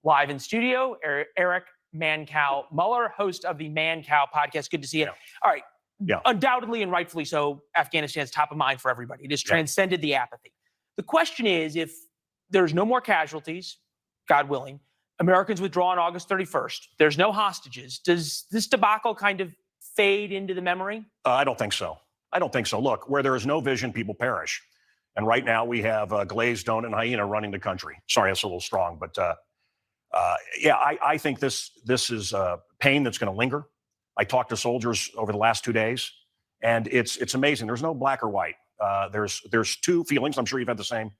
live in studio, Eric Mancow Muller, host of the Mancow podcast. Good to see you. Yeah. All right. Yeah. Undoubtedly and rightfully so, Afghanistan's top of mind for everybody. It has transcended the apathy. The question is, if there's no more casualties, God willing, Americans withdraw on August 31st, there's no hostages, does this debacle kind of fade into the memory? I don't think so. I don't think so. Look, where there is no vision, people perish. And right now we have Glazed Donut and Hyena running the country. Sorry, that's a little strong, but I think this is pain that's going to linger. I talked to soldiers over the last 2 days, and it's amazing. There's no black or white. There's two feelings. I'm sure you've had the same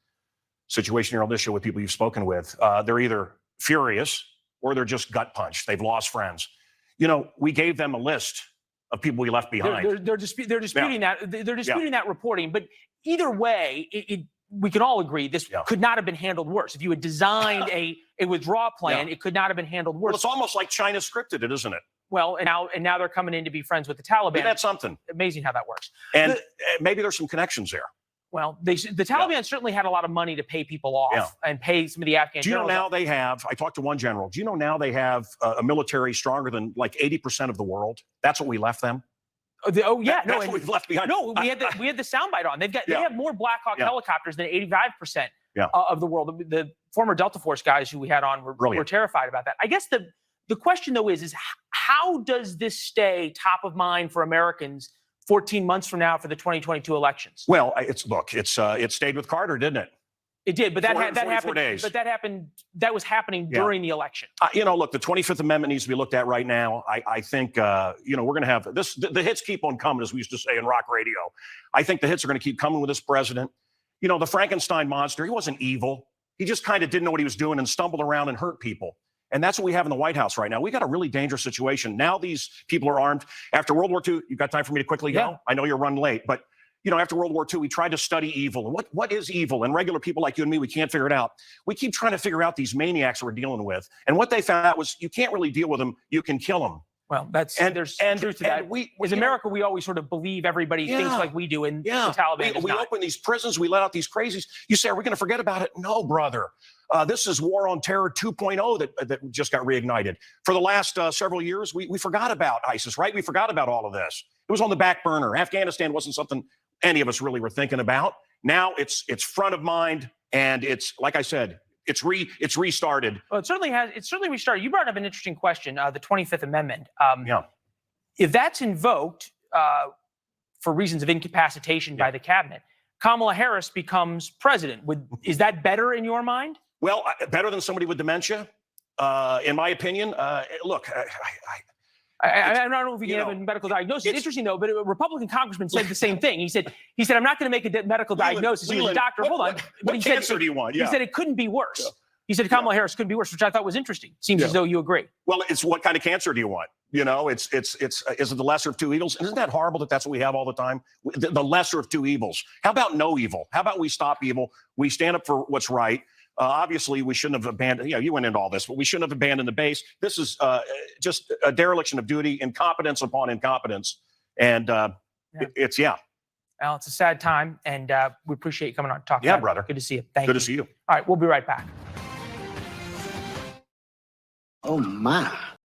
situation here on this show with people you've spoken with. They're either furious or they're just gut punched. They've lost friends. You know, we gave them a list of people we left behind. They're disputing that. They're disputing that reporting. But either way, we can all agree this could not have been handled worse. If you had designed a withdrawal plan, it could not have been handled worse. Well, it's almost like China scripted it, isn't it? Well, and now they're coming in to be friends with the Taliban. Isn't that something? Amazing how that works. And maybe there's some connections there. Well, the Taliban certainly had a lot of money to pay people off and pay some of the Afghan generals. Do you know now off. they have, I talked to one general, do you know now they have a military stronger than like 80% of the world? That's what we left them. That's what we've left behind. No, we had the soundbite on. They have more Black Hawk helicopters than 85% of the world. The former Delta Force guys who we had on were terrified about that. I guess the question though is how does this stay top of mind for Americans 14 months from now for the 2022 elections? Well, it stayed with Carter, didn't it? It did, but that happened. Days. But that was happening during the election. Look, the 25th Amendment needs to be looked at right now. I think we're going to have this. The hits keep on coming, as we used to say in rock radio. I think the hits are going to keep coming with this president. You know, the Frankenstein monster. He wasn't evil. He just kind of didn't know what he was doing and stumbled around and hurt people. And that's what we have in the White House right now. We got a really dangerous situation. Now these people are armed. After World War II, you've got time for me to quickly go? I know you're running late, but you know, after World War II, we tried to study evil. And what is evil? And regular people like you and me, we can't figure it out. We keep trying to figure out these maniacs we're dealing with. And what they found out was you can't really deal with them. You can kill them. Well, there's truth to that. As America, we always sort of believe everybody thinks like we do, and the Taliban we open these prisons, we let out these crazies. You say, are we going to forget about it? No, brother. This is War on Terror 2.0 that just got reignited. For the last several years, we forgot about ISIS, right? We forgot about all of this. It was on the back burner. Afghanistan wasn't something any of us really were thinking about. Now it's front of mind, and it's, like I said, it's restarted. Well, it certainly has. It's certainly restarted. You brought up an interesting question, the 25th Amendment. If that's invoked for reasons of incapacitation by the cabinet, Kamala Harris becomes president. Is that better in your mind? Well, better than somebody with dementia, in my opinion. Look, I don't know if we can have a medical diagnosis. It's interesting, though, but a Republican congressman said the same thing. He said, I'm not going to make a medical diagnosis. He was a doctor. Hold on. What cancer do you want? He said it couldn't be worse. He said Kamala Harris couldn't be worse, which I thought was interesting. Seems as though you agree. Well, it's what kind of cancer do you want? You know, is it the lesser of two evils? And isn't that horrible that that's what we have all the time? The lesser of two evils. How about no evil? How about we stop evil? We stand up for what's right. Obviously, we shouldn't have abandoned, you went into all this, but we shouldn't have abandoned the base. This is just a dereliction of duty, incompetence upon incompetence. And Well, it's a sad time, and we appreciate you coming on and talking. Yeah, brother. Good to see you. Thank you. Good to see you. All right, we'll be right back. Oh, my.